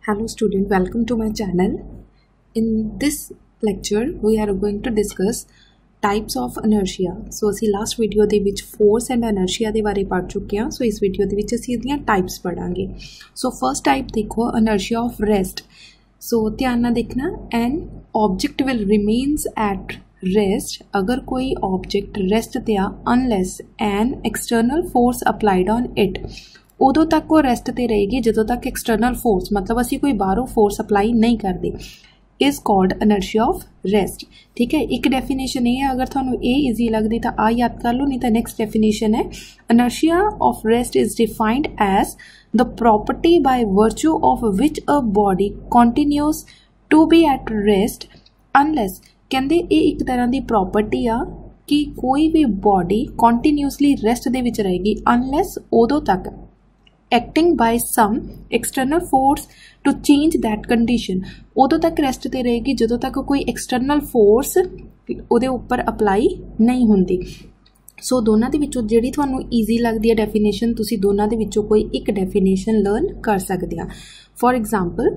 Hello student, welcome to my channel. In this lecture we are going to discuss types of inertia. So ਅਸੀਂ last video ਦੇ ਵਿੱਚ force and inertia ਦੇ ਬਾਰੇ ਪੜ੍ਹ ਚੁੱਕੇ ਹਾਂ. So ਇਸ video ਦੇ ਵਿੱਚ ਅਸੀਂ ਇਹਦੀਆਂ types ਪੜਾਂਗੇ. So first type ਦੇਖੋ inertia of rest. So ਧਿਆਨ ਨਾਲ ਦੇਖਣਾ, an object will remains at rest अगर कोई object rest ਤੇ ਆ unless an external force applied on it. उदों तक वो रेस्ट ते रहेगी जदों तक एक्सटर्नल फोर्स मतलब असी कोई बाहरों फोर्स अप्लाई नहीं करते is called inertia of rest. ठीक है, एक डेफिनेशन ये है, अगर थानू ये ईजी लगती तो आ याद कर लो, नहीं तो नेक्स्ट डेफिनेशन है inertia of rest is defined as the property by virtue of which a body continues to be at rest unless. कहते ये एक तरह की प्रॉपर्टी आ कि कोई भी बॉडी कंटिन्यूसली रेस्ट दे विच रहेगी अनलैस उदों तक acting by some external force to change that condition. उदों तक रेस्ट ते रहेगी जदों तक कोई एक्सटर्नल फोर्स उहदे उपर अप्लाई नहीं होंदी. सो दोनों दे विचों जिहड़ी तुहानूं ईजी लगदी है डेफिनेशन, तुसीं दोनों दे विचों कोई एक डेफिनेशन लर्न कर सकदे आ. फॉर एग्जाम्पल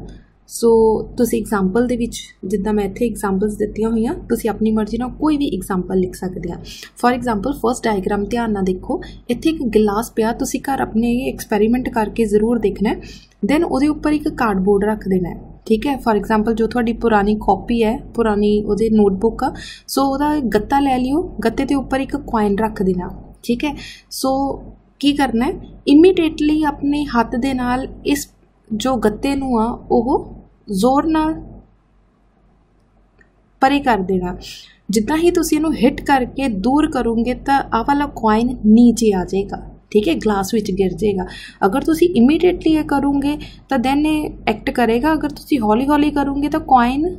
सो तुसीं एग्जाम्पल दे विच जिद्दां मैं इत्थे एग्जाम्पल्स दित्तियां होईयां तुसीं अपनी मर्जी नाल कोई भी एग्जाम्पल लिख सकदे आ. फॉर एग्जाम्पल फर्स्ट डायग्राम ध्यान नाल देखो, इत्थे एक गिलास पिया, तुसीं घर अपने एक्सपैरीमेंट करके जरूर देखना है. दैन उहदे उपर एक कार्डबोर्ड रख देना है. ठीक है, फॉर एग्जाम्पल जो थोड़ी पुरानी कॉपी है, पुरानी उहदी नोटबुक आ, सो उहदा गत्ता लै लियो, गत्ते के उपर एक कॉइन रख देना. ठीक है, सो की करना है, इमीडिएटली अपने हत्थ दे नाल इस जो गत्ते नूं आ ओह जोर नाल परे कर देना. जिद्दां ही तुसीं इहनूं हिट करके दूर करोगे तो आ वाला कॉइन नीचे आ जाएगा. ठीक है, ग्लास विच गिर जाएगा. अगर तुसीं इमीडिएटली ये करोगे तो दैन ये एक्ट करेगा. अगर तुसीं हौली हौली करोगे तो कॉइन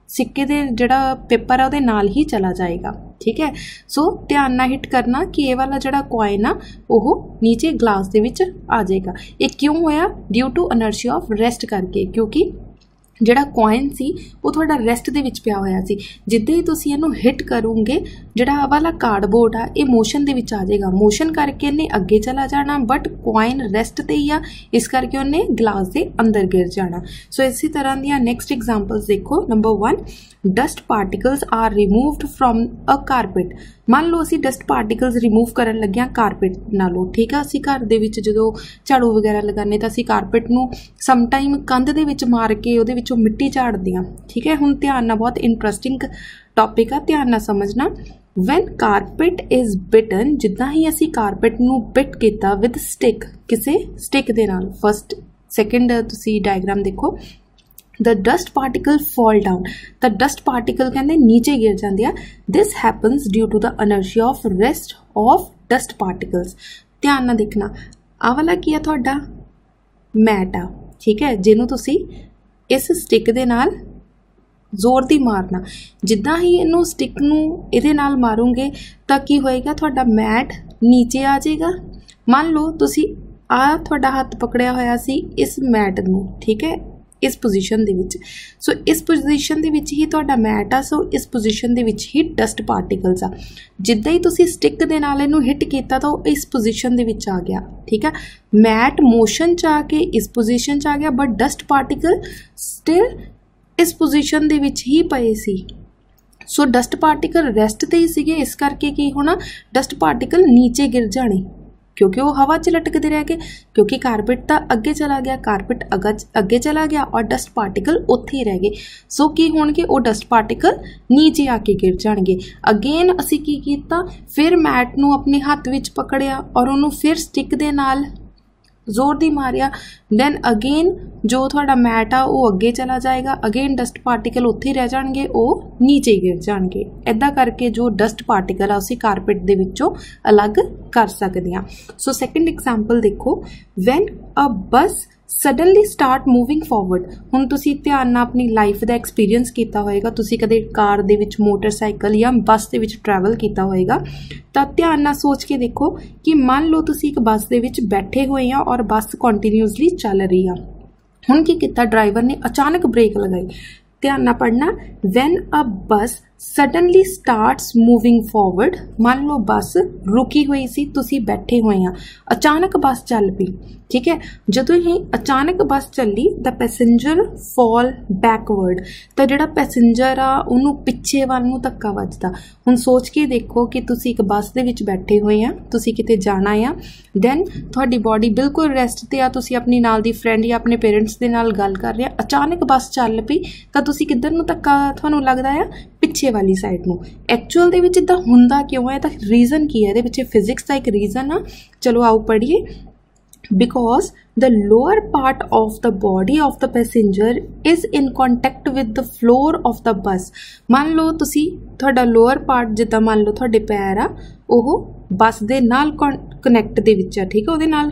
सिक्के दे जिहड़ा पेपर है उहदे नाल ही चला जाएगा. ठीक है, सो ध्यान नाल हिट करना कि ये वाला जिहड़ा कॉइन आ ओह नीचे ग्लास दे विच आ जाएगा. ये क्यों होया? Due to inertia of rest करके, क्योंकि जिहड़ा कॉइन सी वो थोड़ा रेस्ट दे विच पिया होया सी. जिद्दां ही तुसीं इहनूं हिट करोगे जिहड़ा आ वाला कार्डबोर्ड आ ये मोशन दे विच आ जाएगा. मोशन करके इहने अगे चला जाना बट कॉइन रेस्ट ते ही आ, इस करके उन्हें ग्लास दे अंदर गिर जाना. सो इसी तरह दियां नेक्स्ट एग्जांपल्स देखो. Number 1, dust particles are removed from a carpet. मान लो असी डस्ट पार्टिकल्स रिमूव करन लगे कारपेट नालों. ठीक है, असी घर दे विच जदों झाड़ू वगैरह लगाने तो असी कारपेट नूं सम टाइम कंध दे विच मार के उहदे विचों मिट्टी झाड़दे हां. ठीक है, हुण ध्यान नाल, बहुत इंटरस्टिंग टॉपिक आ, ध्यान नाल समझना. वैन कारपेट इज़ बिटन, जिद्दां ही असी कारपेट नूं बिट कीता विद स्टिक, किसे स्टिक दे नाल. फर्स्ट सैकेंड तुसीं डायग्राम देखो, the dust particle fall down. The dust particle कहते नीचे गिर जाते हैं. This happens due to the inertia of rest of dust particles. ध्यान ना देखना, आ वाला की है तुहाडा मैट आ. ठीक है, जिन्हों तुसी इस स्टिक दे नाल जोर दी मारना. जिद्दां ही इनू स्टिक नूं इहदे नाल मारोगे तो की होएगा, तुहाडा मैट नीचे आ जाएगा. मान लो तुसी आ तुहाडा हत्थ पकड़िया होया सी इस मैट नूं. ठीक है, इस पोजीशन दे विच. सो इस पोजीशन दे विच ही तुहाडा मैट आ. सो इस पोजीशन दे विच ही डस्ट पार्टिकल्स आ. जिद्दां ही तुसी स्टिक दे नाल इहनूं हिट कीता तो इस पोजीशन दे विच आ गया. ठीक है, मैट मोशन च आके इस पोजीशन च आ गया बट डस्ट पार्टिकल स्टिल इस पोजीशन दे विच ही पए सी. सो डस्ट पार्टिकल रेस्ट ते ही सीगे, इस करके की होना, डस्ट पार्टिकल नीचे गिर जाने क्योंकि वो हवा च लटकते रह गए. क्योंकि कारपेट तो अगे चला गया, कारपेट अगे चला गया और डस्ट पार्टिकल उत्थे ही रह गए. सो की होणगे, वो डस्ट पार्टिकल नीचे आके गिर जाणगे. अगेन असी की कीता, फिर मैट नूं अपने हत्थ विच पकड़िया और उन्होंने फिर स्टिक दे नाल जोर दी मारिया. दैन अगेन जो थोड़ा मैट आ वो अगे चला जाएगा, अगेन डस्ट पार्टिकल उत्थे रह जाएंगे, वो नीचे गिर जाएंगे. इदा करके जो डस्ट पार्टिकल आ उसी कारपेट दे विचों अलग कर सकते हैं. सो सैकेंड एग्जाम्पल देखो, वैन अ बस सडनली स्टार्ट मूविंग फॉरवर्ड. हुण तुसीं ध्यान नाल अपनी लाइफ का एक्सपीरियंस किया होएगा, तुसीं कदे कार दे विच, मोटरसाइकिल या बस दे विच ट्रैवल किया होएगा, तो ध्यान नाल सोच के देखो कि मान लो तुसीं एक बस दे विच बैठे हुए हैं और बस कंटीन्यूअसली चल रही है. हुण की कीता, ड्राइवर ने अचानक ब्रेक लगाई. ध्यान नाल पढ़ना, वैन अ बस ਸਡਨਲੀ ਸਟਾਰਟਸ ਮੂਵਿੰਗ ਫਾਰਵਰਡ। ਮੰਨ ਲਓ ਬੱਸ ਰੁਕੀ ਹੋਈ ਸੀ, ਤੁਸੀਂ ਬੈਠੇ ਹੋਏ ਆ, ਅਚਾਨਕ ਬੱਸ ਚੱਲ ਪਈ, ਠੀਕ ਹੈ। ਜਦੋਂ ਹੀ ਅਚਾਨਕ ਬੱਸ ਚੱਲੀ ਤਾਂ ਪੈਸੇਂਜਰ ਫਾਲ ਬੈਕਵਰਡ, ਤਾਂ ਜਿਹੜਾ ਪੈਸੇਂਜਰ ਆ ਉਹਨੂੰ ਪਿੱਛੇ ਵੱਲ ਨੂੰ ਧੱਕਾ ਵੱਜਦਾ। ਹੁਣ ਸੋਚ ਕੇ ਦੇਖੋ ਕਿ ਤੁਸੀਂ ਇੱਕ ਬੱਸ ਦੇ ਵਿੱਚ ਬੈਠੇ ਹੋਏ ਆ, ਤੁਸੀਂ ਕਿਤੇ ਜਾਣਾ ਆ, ਦੈਨ ਤੁਹਾਡੀ ਬਾਡੀ ਬਿਲਕੁਲ ਰੈਸਟ 'ਤੇ ਆ, ਤੁਸੀਂ ਆਪਣੀ ਨਾਲ ਦੀ ਫਰੈਂਡ ਜਾਂ ਆਪਣੇ ਪੇਰੈਂਟਸ ਦੇ ਨਾਲ ਗੱਲ ਕਰ ਰਹੇ ਆ, ਅਚਾਨਕ ਬੱਸ ਚੱਲ ਪਈ ਤਾਂ ਤੁਸੀਂ ਕਿੱਧਰ ਨੂੰ ਧੱਕਾ ਤੁਹਾਨੂੰ ਲੱਗਦਾ ਆ? ਪਿੱਛੇ ਵਾਲੀ ਸਾਈਡ ਨੂੰ। ਐਕਚੁਅਲ ਦੇ ਵਿੱਚ ਇੱਦਾਂ ਹੁੰਦਾ ਕਿਉਂ ਹੈ? ਇਹਦਾ ਰੀਜ਼ਨ ਕੀ ਹੈ? ਇਹਦੇ ਵਿੱਚ ਫਿਜ਼ਿਕਸ ਦਾ ਇੱਕ ਰੀਜ਼ਨ ਆ, ਚਲੋ ਆਓ ਪੜ੍ਹੀਏ। Because the lower part of the body of the passenger is in contact with the floor of the bus। ਮੰਨ ਲਓ ਤੁਸੀਂ ਤੁਹਾਡਾ ਲੋਅਰ ਪਾਰਟ ਜਿੱਦਾਂ ਮੰਨ ਲਓ ਤੁਹਾਡੇ ਪੈਰ ਆ ਉਹ ਬੱਸ ਦੇ ਨਾਲ ਕਨੈਕਟ ਦੇ ਵਿੱਚ ਆ, ਠੀਕ ਹੈ, ਉਹਦੇ ਨਾਲ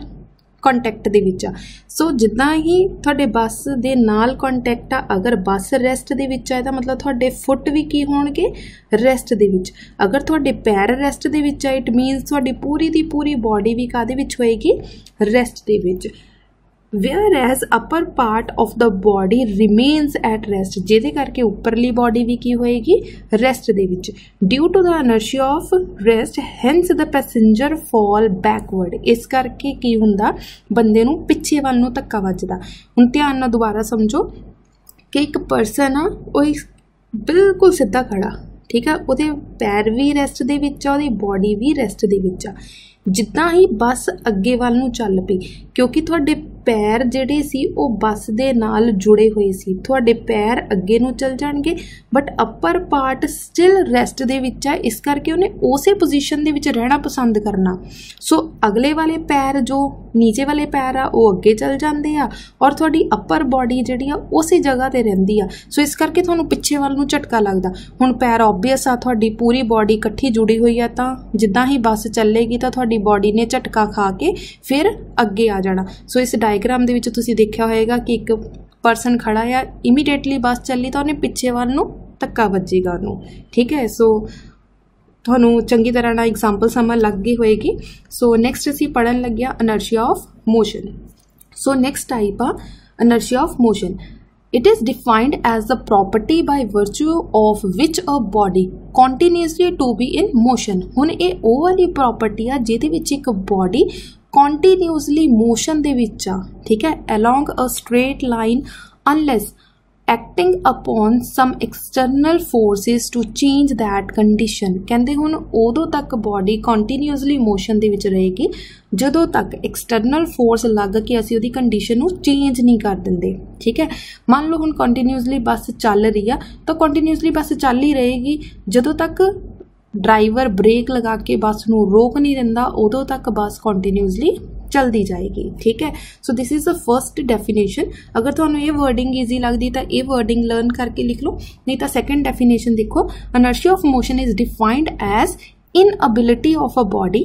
ਕੰਟੈਕਟ ਦੇ ਵਿੱਚ ਆ। ਸੋ ਜਿੱਦਾਂ ਹੀ ਤੁਹਾਡੇ ਬੱਸ ਦੇ ਨਾਲ ਕੰਟੈਕਟ ਆ, ਅਗਰ ਬੱਸ ਰੈਸਟ ਦੇ ਵਿੱਚ ਆ ਇਹਦਾ ਮਤਲਬ ਤੁਹਾਡੇ ਫੁੱਟ ਵੀ ਕੀ ਹੋਣਗੇ? ਰੈਸਟ ਦੇ ਵਿੱਚ। ਅਗਰ ਤੁਹਾਡੇ ਪੈਰ ਰੈਸਟ ਦੇ ਵਿੱਚ ਆ ਇਟ ਮੀਨਸ ਤੁਹਾਡੀ ਪੂਰੀ ਦੀ ਪੂਰੀ ਬਾਡੀ ਵੀ ਕਾਹਦੇ ਵਿੱਚ ਹੋਏਗੀ? ਰੈਸਟ ਦੇ ਵਿੱਚ। whereas upper part of the body remains at rest, ਜਿਹਦੇ ਕਰਕੇ ਉੱਪਰਲੀ ਬਾਡੀ ਵੀ ਕੀ ਹੋਏਗੀ? ਰੈਸਟ ਦੇ ਵਿੱਚ। due to the inertia of rest hence the passenger fall backward। ਇਸ ਕਰਕੇ ਕੀ ਹੁੰਦਾ? ਬੰਦੇ ਨੂੰ ਪਿੱਛੇ ਵੱਲ ਨੂੰ ਧੱਕਾ ਵੱਜਦਾ। ਹੁਣ ਧਿਆਨ ਨਾਲ ਦੁਬਾਰਾ ਸਮਝੋ ਕਿ ਇੱਕ ਪਰਸਨ ਆ ਉਹ ਬਿਲਕੁਲ ਸਿੱਧਾ ਖੜਾ, ਠੀਕ ਆ, ਉਹਦੇ ਪੈਰ ਵੀ ਰੈਸਟ ਦੇ ਵਿੱਚ ਆ, ਉਹਦੀ ਬਾਡੀ ਵੀ ਰੈਸਟ ਦੇ ਵਿੱਚ ਆ। ਜਿੱਦਾਂ ਹੀ ਬੱਸ ਅੱਗੇ ਵੱਲ ਨੂੰ ਚੱਲ ਪਈ, ਕਿਉਂਕਿ ਤੁਹਾਡੇ ਪੈਰ ਜਿਹੜੇ ਸੀ ਉਹ ਬੱਸ ਦੇ ਨਾਲ ਜੁੜੇ ਹੋਏ ਸੀ, ਤੁਹਾਡੇ ਪੈਰ ਅੱਗੇ ਨੂੰ ਚੱਲ ਜਾਣਗੇ but upper part still rest ਦੇ ਵਿੱਚ ਆ, ਇਸ ਕਰਕੇ ਉਹਨੇ ਉਸੇ ਪੋਜੀਸ਼ਨ ਦੇ ਵਿੱਚ ਰਹਿਣਾ ਪਸੰਦ ਕਰਨਾ। ਸੋ ਅਗਲੇ ਵਾਲੇ ਪੈਰ ਜੋ ਨੀਚੇ ਵਾਲੇ ਪੈਰ ਆ ਉਹ ਅੱਗੇ ਚੱਲ ਜਾਂਦੇ ਆ ਔਰ ਤੁਹਾਡੀ ਅੱਪਰ ਬਾਡੀ ਜਿਹੜੀ ਆ ਉਸੇ ਜਗ੍ਹਾ 'ਤੇ ਰਹਿੰਦੀ ਆ। ਸੋ ਇਸ ਕਰਕੇ ਤੁਹਾਨੂੰ ਪਿੱਛੇ ਵੱਲ ਨੂੰ ਝਟਕਾ ਲੱਗਦਾ। ਹੁਣ ਪੈਰ ਓਬਵੀਅਸ ਆ, ਤੁਹਾਡੀ ਪੂਰੀ ਬਾਡੀ ਇਕੱਠੀ ਜੁੜੀ ਹੋਈ ਆ, ਤਾਂ ਜਿੱਦਾਂ ਹੀ ਬੱਸ ਚੱਲੇਗੀ ਤਾਂ ਤੁਹਾਡੀ ਬਾਡੀ ਨੇ ਝਟਕਾ ਖਾ ਕੇ ਫਿਰ ਅੱਗੇ ਆ ਜਾਣਾ। ਸੋ ਇਸ ਡਾਇਗਰਾਮ ਦੇ ਵਿੱਚ ਤੁਸੀਂ ਦੇਖਿਆ ਹੋਏਗਾ ਕਿ ਇੱਕ ਪਰਸਨ ਖੜਾ ਆ, ਇਮੀਡੀਏਟਲੀ ਬੱਸ ਚੱਲੀ ਤਾਂ ਉਹਨੇ ਪਿੱਛੇ ਵੱਲ ਨੂੰ ਧੱਕਾ ਵੱਜੇਗਾ ਉਹਨੂੰ, ਠੀਕ ਹੈ। ਸੋ ਤੁਹਾਨੂੰ ਚੰਗੀ ਤਰ੍ਹਾਂ ਨਾਲ ਐਗਜ਼ਾਮਪਲ ਸਮਝ ਲੱਗ ਗਈ ਹੋਏਗੀ। ਸੋ ਨੈਕਸਟ ਅਸੀਂ ਪੜ੍ਹਨ ਲੱਗਿਆ inertia of motion. So next type ਆ inertia of motion. It is defined as the property by virtue of which a body continuously to be in motion। ਹੁਣ ਇਹ ਉਹ ਵਾਲੀ ਪ੍ਰੋਪਰਟੀ ਆ ਜਿਹਦੇ ਵਿੱਚ ਇੱਕ ਬੋਡੀ continuously motion ਦੇ ਵਿੱਚ ਆ, ਠੀਕ ਹੈ, along a straight line unless acting upon some external forces to change that condition। ਕਹਿੰਦੇ ਹੁਣ ਉਦੋਂ ਤੱਕ ਬੋਡੀ ਕੰਟੀਨਿਊਸਲੀ ਮੋਸ਼ਨ ਦੇ ਵਿੱਚ ਰਹੇਗੀ ਜਦੋਂ ਤੱਕ ਐਕਸਟਰਨਲ ਫੋਰਸ ਲੱਗ ਕੇ ਅਸੀਂ ਉਹਦੀ ਕੰਡੀਸ਼ਨ ਨੂੰ ਚੇਂਜ ਨਹੀਂ ਕਰ ਦਿੰਦੇ, ਠੀਕ ਹੈ। ਮੰਨ ਲਓ ਹੁਣ ਕੰਟੀਨਿਊਸਲੀ ਬੱਸ ਚੱਲ ਰਹੀ ਆ ਤਾਂ ਕੰਟੀਨਿਊਸਲੀ ਬੱਸ ਚੱਲ ਹੀ ਰਹੇਗੀ, ਜਦੋਂ ਤੱਕ ਡਰਾਈਵਰ ਬ੍ਰੇਕ ਲਗਾ ਕੇ ਬੱਸ ਨੂੰ ਰੋਕ ਨਹੀਂ ਦਿੰਦਾ ਉਦੋਂ ਤੱਕ ਬੱਸ ਕੰਟੀਨਿਊਸਲੀ ਚਲਦੀ ਜਾਏਗੀ, ਠੀਕ ਹੈ। So this is the first definition. ਅਗਰ ਤੁਹਾਨੂੰ ਇਹ ਵਰਡਿੰਗ ਈਜ਼ੀ ਲੱਗਦੀ ਤਾਂ ਇਹ ਵਰਡਿੰਗ ਲਰਨ ਕਰਕੇ ਲਿਖ ਲਓ, ਨਹੀਂ ਤਾਂ ਸੈਕੰਡ ਡੈਫੀਨੇਸ਼ਨ ਦੇਖੋ। Inertia of motion is defined as inability of a body,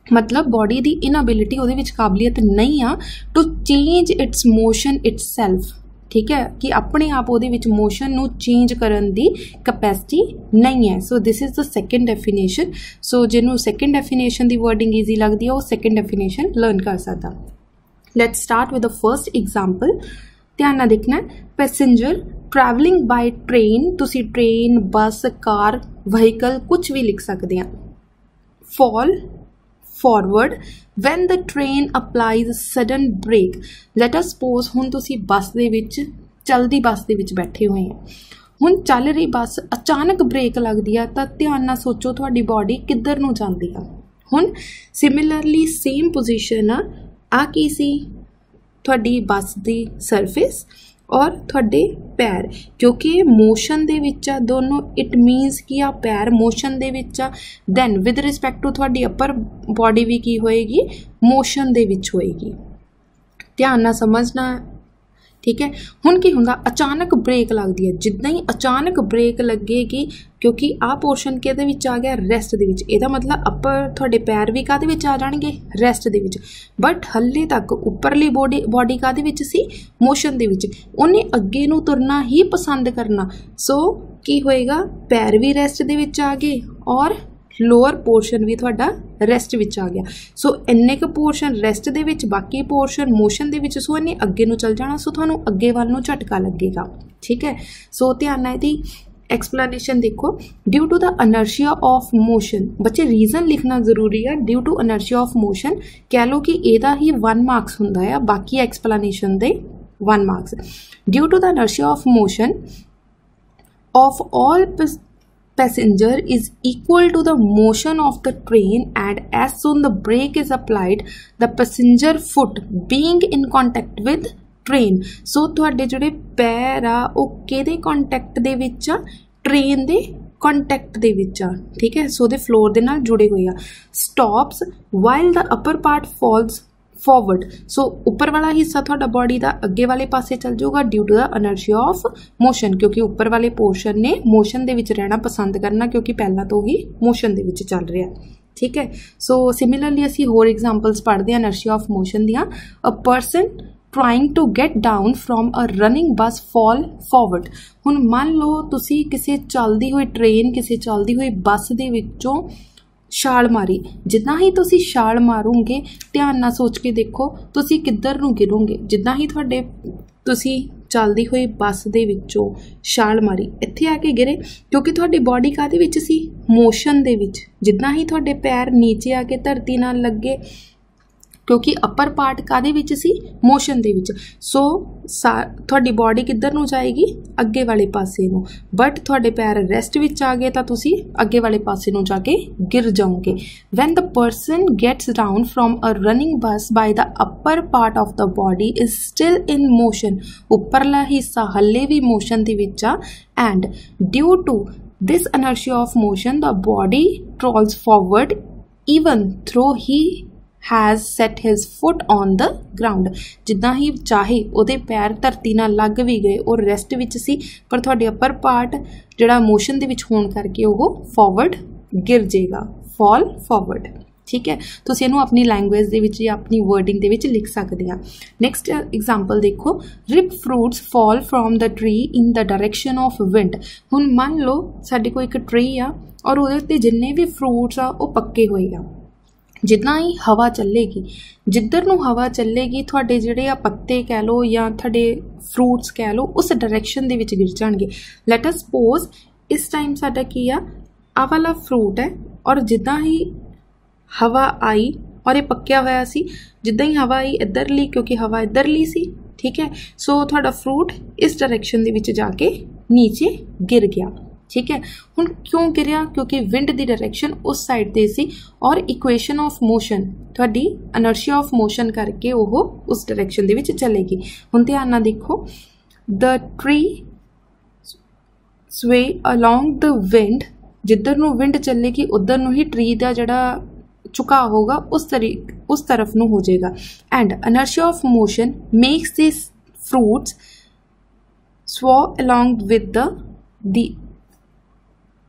ਮਤਲਬ ਬੋਡੀ ਦੀ ਇਨਅਬਿਲਿਟੀ, ਉਹਦੇ ਵਿੱਚ ਕਾਬਲੀਅਤ ਨਹੀਂ ਆ to change its motion itself, ਠੀਕ ਹੈ, ਕਿ ਆਪਣੇ ਆਪ ਉਹਦੇ ਵਿੱਚ ਮੋਸ਼ਨ ਨੂੰ ਚੇਂਜ ਕਰਨ ਦੀ ਕਪੈਸਿਟੀ ਨਹੀਂ ਹੈ। So this is the second definition. So ਜਿਹਨੂੰ ਸੈਕੰਡ ਡੈਫੀਨੇਸ਼ਨ ਦੀ ਵਰਡਿੰਗ ਈਜ਼ੀ ਲੱਗਦੀ ਹੈ ਉਹ ਸੈਕੰਡ ਡੈਫੀਨੇਸ਼ਨ ਲਰਨ ਕਰ ਸਕਦਾ। Let's start with the first example. ਧਿਆਨ ਨਾਲ ਦੇਖਣਾ। ਪੈਸੇਂਜਰ ਟਰੈਵਲਿੰਗ ਬਾਈ ਟ੍ਰੇਨ, ਤੁਸੀਂ ਟ੍ਰੇਨ, ਬੱਸ, ਕਾਰ, ਵਹੀਕਲ ਕੁਝ ਵੀ ਲਿਖ ਸਕਦੇ ਆ। Fall forward when the train applies sudden brake। let us suppose ਹੁਣ ਤੁਸੀਂ ਬੱਸ ਦੇ ਵਿੱਚ, ਚਲਦੀ ਬੱਸ ਦੇ ਵਿੱਚ ਬੈਠੇ ਹੋਏ ਆ, ਹੁਣ ਚੱਲ ਰਹੀ ਬੱਸ ਅਚਾਨਕ ਬ੍ਰੇਕ ਲੱਗਦੀ ਆ ਤਾਂ ਧਿਆਨ ਨਾਲ ਸੋਚੋ ਤੁਹਾਡੀ ਬਾਡੀ ਕਿੱਧਰ ਨੂੰ ਜਾਂਦੀ ਆ। ਹੁਣ ਸਿਮਿਲਰਲੀ ਸੇਮ ਪੋਜੀਸ਼ਨ ਆ ਕੀ ਸੀ? ਤੁਹਾਡੀ ਬੱਸ ਦੀ ਸਰਫੇਸ ਔਰ ਤੁਹਾਡੇ ਪੈਰ, ਕਿਉਂਕਿ ਮੋਸ਼ਨ ਦੇ ਵਿੱਚ ਆ ਦੋਨੋਂ, ਇਟ ਮੀਨਸ ਕਿ ਆ ਪੈਰ ਮੋਸ਼ਨ ਦੇ ਵਿੱਚ ਆ, ਦੈਨ ਵਿਦ ਰਿਸਪੈਕਟ ਟੂ ਤੁਹਾਡੀ ਅੱਪਰ ਬਾਡੀ ਵੀ ਕੀ ਹੋਏਗੀ? ਮੋਸ਼ਨ ਦੇ ਵਿੱਚ ਹੋਏਗੀ। ਧਿਆਨ ਨਾਲ ਸਮਝਣਾ, ਠੀਕ ਹੈ। ਹੁਣ ਕੀ ਹੁੰਦਾ? ਅਚਾਨਕ ਬ੍ਰੇਕ ਲੱਗਦੀ ਹੈ, ਜਿੱਦਾਂ ਹੀ ਅਚਾਨਕ ਬ੍ਰੇਕ ਲੱਗੇਗੀ, ਕਿਉਂਕਿ ਆਹ ਪੋਰਸ਼ਨ ਕਿਹਦੇ ਵਿੱਚ ਆ ਗਿਆ? ਰੈਸਟ ਦੇ ਵਿੱਚ। ਇਹਦਾ ਮਤਲਬ ਅੱਪਰ ਤੁਹਾਡੇ ਪੈਰ ਵੀ ਕਾਹਦੇ ਵਿੱਚ ਆ ਜਾਣਗੇ? ਰੈਸਟ ਦੇ ਵਿੱਚ। ਬਟ ਹੱਲੇ ਤੱਕ ਉੱਪਰਲੀ ਬਾਡੀ ਕਾਹਦੇ ਵਿੱਚ ਸੀ? ਮੋਸ਼ਨ ਦੇ ਵਿੱਚ। ਉਹਨੇ ਅੱਗੇ ਨੂੰ ਤੁਰਨਾ ਹੀ ਪਸੰਦ ਕਰਨਾ। ਸੋ ਕੀ ਹੋਏਗਾ? ਪੈਰ ਵੀ ਰੈਸਟ ਦੇ ਵਿੱਚ ਆ ਗਏ ਔਰ ਲੋਅਰ ਪੋਰਸ਼ਨ ਵੀ ਤੁਹਾਡਾ ਰੈਸਟ ਵਿੱਚ ਆ ਗਿਆ। ਸੋ ਇੰਨੇ ਕੁ ਪੋਰਸ਼ਨ ਰੈਸਟ ਦੇ ਵਿੱਚ, ਬਾਕੀ ਪੋਰਸ਼ਨ ਮੋਸ਼ਨ ਦੇ ਵਿੱਚ। ਸੋ ਇਹਨੇ ਅੱਗੇ ਨੂੰ ਚੱਲ ਜਾਣਾ, ਸੋ ਤੁਹਾਨੂੰ ਅੱਗੇ ਵੱਲ ਨੂੰ ਝਟਕਾ ਲੱਗੇਗਾ, ਠੀਕ ਹੈ। ਸੋ ਧਿਆਨ ਨਾਲ ਇਹਦੀ एक्सप्लेनेशन देखो, due to the inertia of motion. बच्चे रीजन लिखना जरूरी है। Due to inertia of motion कह लो कि ਇਹਦਾ ही 1 मार्क्स ਹੁੰਦਾ है, बाकी एक्सप्लेनेशन ਦੇ 1 marks. Due to the inertia of motion of all passenger is equal to the motion of the train, and as soon the brake is applied, the passenger foot being in contact with train। so ਤੁਹਾਡੇ ਜਿਹੜੇ ਪੈਰ ਆ ਉਹ ਕਿਹਦੇ contact ਦੇ ਵਿੱਚ ਆ? Train ਦੇ ਕੰਟੈਕਟ ਦੇ ਵਿੱਚ ਆ, ਠੀਕ ਹੈ। ਸੋ ਦੇ ਫਲੋਰ ਦੇ ਨਾਲ ਜੁੜੇ ਹੋਏ ਆ। stops while the upper part falls forward. So उपर वाला हिस्सा थोड़ा बॉडी का अगे वाले पासे चल जाऊगा due to the inertia of motion, क्योंकि उपर वाले पोर्शन ने मोशन दे विच रहना पसंद करना, क्योंकि पहला तो ही मोशन दे विच चल रहा है, ठीक है। सो सिमिलरली असी होर एग्जाम्पल्स पढ़ते हैं अनर्शिया ऑफ मोशन दियाँ। A person trying to get down from a running bus fall forward. हुण मान लो तुसी किसी चलती हुई ट्रेन, किसी चलती हुई बस दे विचों छाल मारी। जिदा ही तुसी छाल मारोगे, ध्यान नाल सोच के देखो तुसी किधर नूं गिरोगे। जिदा ही तुहाडे तुसी चलदी हुई बस दे विचों छाल मारी, इत्थे आके गिरे, क्योंकि तुहाडी बॉडी काहदे विच सी? मोशन दे विच। जिदा ही तुहाडे पैर नीचे आके धरती नाल लगे, क्योंकि अपर पार्ट काहदे विच सी? मोशन दे विच। सो तुहाडी बॉडी किधर नूं जाएगी? अगे वाले पासे नूं। बट तुहाडे पैर रेस्ट विच आ गए तो तुसी अगे वाले पासे नूं जाके गिर जाओगे। When the person gets down from a running bus by the upper part of the body is still in motion. उपरला हिस्सा हले भी मोशन दे विच आ, and due to this inertia of motion the body trolls forward even though he has set his foot on the ground. जिदा ही चाहे उहदे पैर धरती नाल लग भी गए और रेस्ट विच सी, पर तुहाडे अपर पार्ट जिहड़ा मोशन दे विच होण करके वो फॉरवर्ड गिर जाएगा, फॉल फॉरवर्ड, ठीक है। तुसीं इहनूं अपनी लैंग्वेज दे विच या अपनी वर्डिंग दे विच लिख सकदे आ। नैक्सट एग्जाम्पल देखो, ripe fruits fall from the tree in the direction of wind. हुण मान लो साडे कोल एक ट्री आ और उहदे उत्ते जिन्ने भी फ्रूट्स आ वो पक्के होए आ। जिदा ही हवा चलेगी, जिधर नूं हवा चलेगी तुहाडे जिहड़े आ पत्ते कह लो या तुहाडे फ्रूट्स कह लो उस डायरैक्शन दे विच गिर जाणगे। लेट अस सपोज इस टाइम साडा की आ वाला फ्रूट है, और जिदा ही हवा आई और ये पक्या होया सी, जिदा ही हवा आई इधरली, क्योंकि हवा इधरली सी, ठीक है। सो तुहाडा फ्रूट इस डायरैक्शन दे विच जाके नीचे गिर गया, ठीक है। हुण क्यों गिरिया? क्योंकि विंड दी डायरैक्शन उस साइड ते सी और इक्वेशन ऑफ मोशन तुहाडी अनर्शिया ऑफ मोशन करके वो उस डायरैक्शन दे विच चलेगी। हुण ध्यान नाल देखो, द ट्री स्वे अलोंग द विंड, जिधर नूं विंड चलेगी उधर नूं ही ट्री दा जिहड़ा झुका होगा उस तरफ नूं हो जाएगा। And inertia of motion makes this fruits स्व अलोंग विद द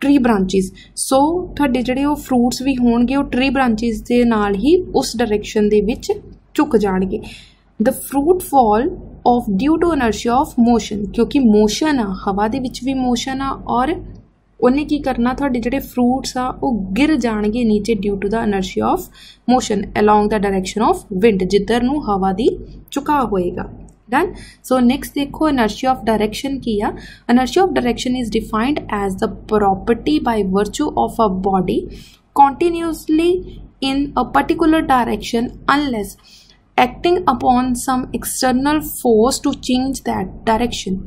ट्री ब्रांचिज। सो तुहाडे जिहड़े वो फ्रूट्स भी होणगे वो ट्री ब्रांचिज दे नाल ही उस डायरैक्शन दे विच झुक जाणगे। The fruit fall off due to inertia of motion, क्योंकि मोशन आ, हवा दे विच भी मोशन आ, और उन्हें की करना तुहाडे जिहड़े फ्रूट्स आ वो गिर जाणगे नीचे due to the inertia of motion along the direction of wind, जिधर नूं हवा दी झुकाव होएगा। डन। सो नेक्स्ट देखो, अनर्शिया ऑफ डायरेक्शन की आ। Inertia of direction is defined as the property by virtue of a body continuously in a particular direction unless acting upon some external force to change that direction।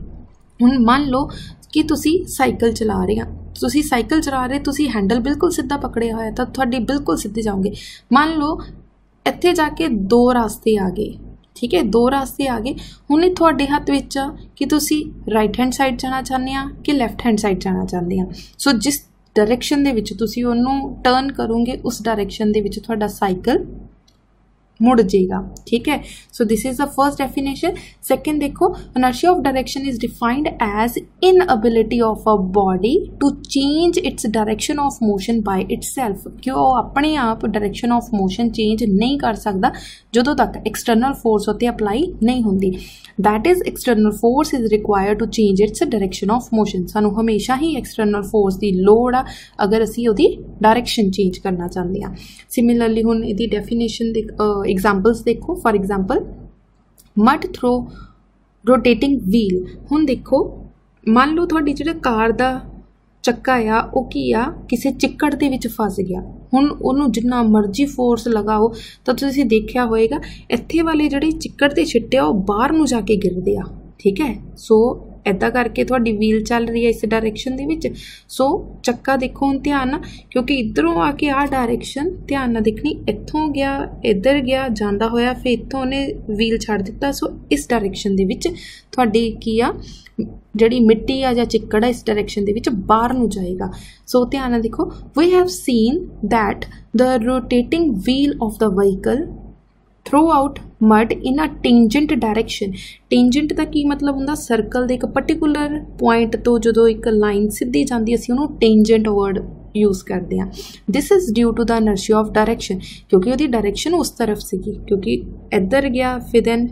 हुण मान लो कि तुसी cycle चला रहे हैं, तुसी साइकिल चला रहे, तुसी हैंडल बिल्कुल सीधा पकड़िया होया तो तुहाडी बिल्कुल सीधे जाओगे। मान लो इत्थे जाके दो रास्ते आ गए, ठीक है, दो रास्ते आ गए। हुण तुहाडे हत्थ विच आ कि तुसी राइट हैंड साइड जाना चाहते हैं कि लैफ्ट हैंड साइड जाना चाहते हैं। सो जिस डायरेक्शन दे विच तुसी उहनूं टर्न करोगे उस डायरेक्शन दे विच तुहाडा साइकिल मुड़ जाएगा, ठीक है। So this is the first definition. Second देखो, inertia of direction is defined as inability of a body to change its direction of motion by itself, कि वो अपने आप डायरेक्शन ऑफ मोशन चेंज नहीं कर सकता जो तक एक्सटर्नल फोर्स उत्ते अप्लाई नहीं होंदी। That is external force is required to change its direction of motion. सानू हमेशा ही एक्सटर्नल फोर्स की लोड़ आ अगर असी उहदी डायरेक्शन चेंज करना चाहते हैं। सिमिलरली हुण इहदी डेफिनेशन एग्जाम्पल्स देखो। For example, mud throw rotating wheel. हुण देखो, मान लो तुहाडी जिहड़ा कार दा ਚੱਕਾ ਆ ਉਹ ਕੀ ਆ ਕਿਸੇ ਚਿੱਕੜ ਦੇ ਵਿੱਚ ਫਸ ਗਿਆ। ਹੁਣ ਉਹਨੂੰ ਜਿੰਨਾ ਮਰਜ਼ੀ ਫੋਰਸ ਲਗਾਓ ਤਾਂ ਤੁਸੀਂ ਦੇਖਿਆ ਹੋਏਗਾ ਇੱਥੇ ਵਾਲੇ ਜਿਹੜੇ ਚਿੱਕੜ ਦੇ ਛਿੱਟੇ ਆ ਉਹ ਬਾਹਰ ਨੂੰ ਜਾ ਕੇ ਗਿਰਦੇ ਆ, ਠੀਕ ਹੈ। ਸੋ ਇੱਦਾਂ ਕਰਕੇ ਤੁਹਾਡੀ ਵੀਲ ਚੱਲ ਰਹੀ ਹੈ ਇਸ ਡਾਇਰੈਕਸ਼ਨ ਦੇ ਵਿੱਚ। ਸੋ ਚੱਕਾ ਦੇਖੋ ਹੁਣ ਧਿਆਨ ਨਾਲ, ਕਿਉਂਕਿ ਇੱਧਰੋਂ ਆ ਕੇ ਆਹ ਡਾਇਰੈਕਸ਼ਨ ਧਿਆਨ ਨਾਲ ਦੇਖਣੀ, ਇੱਥੋਂ ਗਿਆ ਇੱਧਰ ਗਿਆ ਜਾਂਦਾ ਹੋਇਆ, ਫਿਰ ਇੱਥੋਂ ਉਹਨੇ ਵੀਲ ਛੱਡ ਦਿੱਤਾ। ਸੋ ਇਸ ਡਾਇਰੈਕਸ਼ਨ ਦੇ ਵਿੱਚ ਤੁਹਾਡੀ ਕੀ ਆ ਜਿਹੜੀ ਮਿੱਟੀ ਆ ਜਾਂ ਚਿੱਕੜ ਆ ਇਸ ਡਾਇਰੈਕਸ਼ਨ ਦੇ ਵਿੱਚ ਬਾਹਰ ਨੂੰ ਜਾਏਗਾ। ਸੋ ਧਿਆਨ ਨਾਲ ਦੇਖੋ, we have seen that the rotating wheel of the vehicle throw out mud in a tangent direction. Tangent का की मतलब होंदा सर्कल दे एक पर्टिकुलर पॉइंट तो जो एक लाइन सीधी जाती असीं उहनूं टेंजेंट वर्ड यूज़ करते हैं। This is due to the inertia of direction, क्योंकि उसकी डायरैक्शन उस तरफ सीगी, क्योंकि इधर गया फिर दैन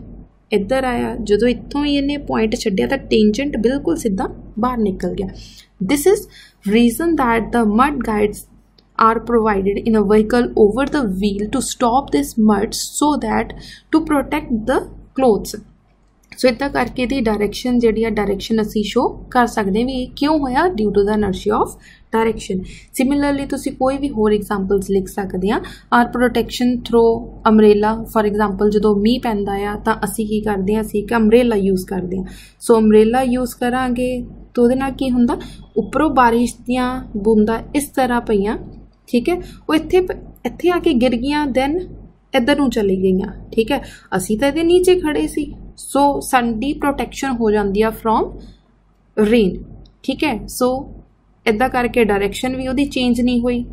इधर आया, जो इत्थों ही इन्हें पॉइंट छड्डिया तो टेंजेंट बिल्कुल सीधा बाहर निकल गया। This is reason that the mud guides are provided in a vehicle over the wheel to stop this mud so that to protect the clothes। So इदा करके दी डायरैक्शन जी डायरैक्शन असी शो कर सकते भी क्यों होया, due to the inertia of direction. Similarly तुसी कोई भी होर एग्जाम्पल्स लिख सकते हैं। Our protection through umbrella, for example जो मीह पैंदा आ तो असी की करते हैं, असी एक अमरेला यूज़ करते हैं। सो अमरेला यूज़ करांगे तो उहदे नाल की हुंदा, उपरों बारिश दियां बूंदा इस तरह पईयां, ठीक है, वो इत्थे आके गिर गई, दैन इधर नूं चली गई, ठीक है। असी तो इहदे नीचे खड़े सी, सो साडी प्रोटैक्शन हो जाती है फ्रॉम रेन, ठीक है। सो इदा करके डायरैक्शन भी उहदी चेंज नहीं हुई।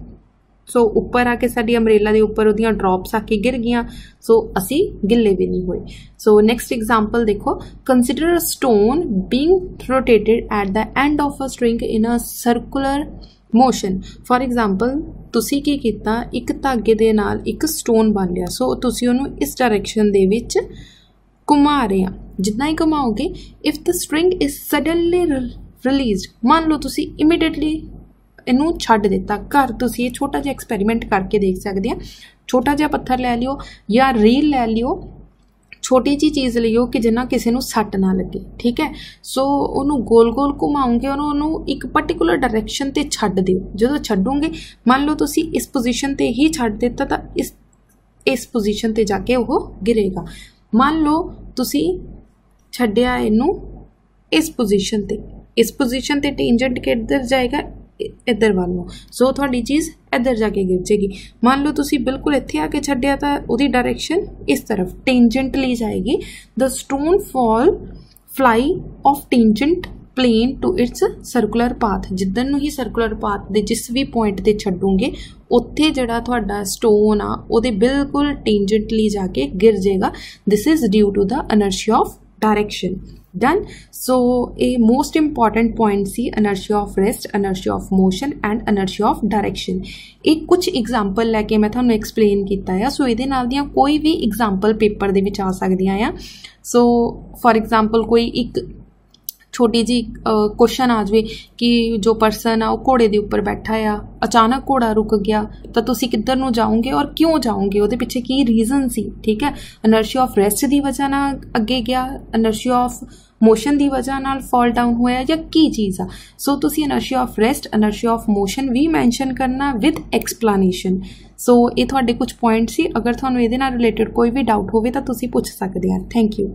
सो उपर आके साडी अमरेला दे उपर उहदियां ड्रॉप्स आके गिर गई, सो असी गिले भी नहीं हुए। सो नेक्स्ट एग्जाम्पल देखो, consider a stone being rotated at the end of a string in a circular motion. For example तुसी की कीता, एक धागे दे नाल एक स्टोन बन लिया। सो तुसी उहनूं इस डायरैक्शन दे विच घुमा रहे हैं, जितना ही घुमाओगे, if the string is suddenly release, मान लो तुसी इमीडिएटली इनू छड्ड दिता। घर तुसी ये छोटा जिहा एक्सपैरीमेंट करके देख सकते हैं। छोटा जिहा पत्थर लै लियो या रील लै लियो, छोटी जी चीज़ लियो कि जिन्ना किसी नूं सट ना लगे, ठीक है। सो उन्होंने गोल गोल घुमाओगे, उन्होंने एक पर्टिकुलर डायरैक्शन ते छड्ड दिओ। जो छड्डोगे, मान लो तुसी इस पोजीशन ते ही छड्ड दिता तो इस पोजीशन ते जाके वो गिरेगा। मान लो तुसी छड्डिया इनू इस पोजीशन ते टेंजेंट किधर जाएगा, इधर वालों। सो थोड़ी चीज़ इधर जाके गिर जाएगी। मान लो तुसी बिल्कुल इत्थे आके छड्डिया तो उहदी डायरैक्शन इस तरफ टेंजेंटली जाएगी। The stone fly off tangent plane to its circular path, जिधर नूं ही सर्कुलर पाथ दे जिस भी पॉइंट ते छड्डोगे उत्थे जिहड़ा तुहाडा स्टोन आ उहदे बिल्कुल टेंजेंटली जाके गिर जाएगा। This is due to the inertia of direction. Done. So a most important point see inertia of rest, inertia of motion and inertia of direction. एक कुछ एग्जाम्पल लैके मैं तुहानूं एक्सप्लेन किया है। सो इहदे नाल दियां कोई भी एग्जाम्पल पेपर दे विच आ सकदियां आ। सो फॉर एग्जाम्पल कोई एक छोटी जी क्वेश्चन आ जाए कि जो पर्सन आ घोड़े के उपर बैठा आ, अचानक घोड़ा रुक गया तो तुसी किधर नूं जाओगे और क्यों जाओगे, उहदे पिछे की रीजन सी, ठीक है। इनर्शिया ऑफ रेस्ट की वजह नाल अगे गया, इनर्शिया ऑफ मोशन की वजह नाल फॉल डाउन होया या की चीज़ आ। सो तुसी inertia of rest, inertia of motion भी मैंशन करना विद एक्सप्लेनेशन। सो ये तुहाडे कुछ पॉइंट सी। अगर तुहानूं इहदे नाल रिलेटेड कोई भी डाउट होवे तां तुसी पुछ सकदे आ। Thank you.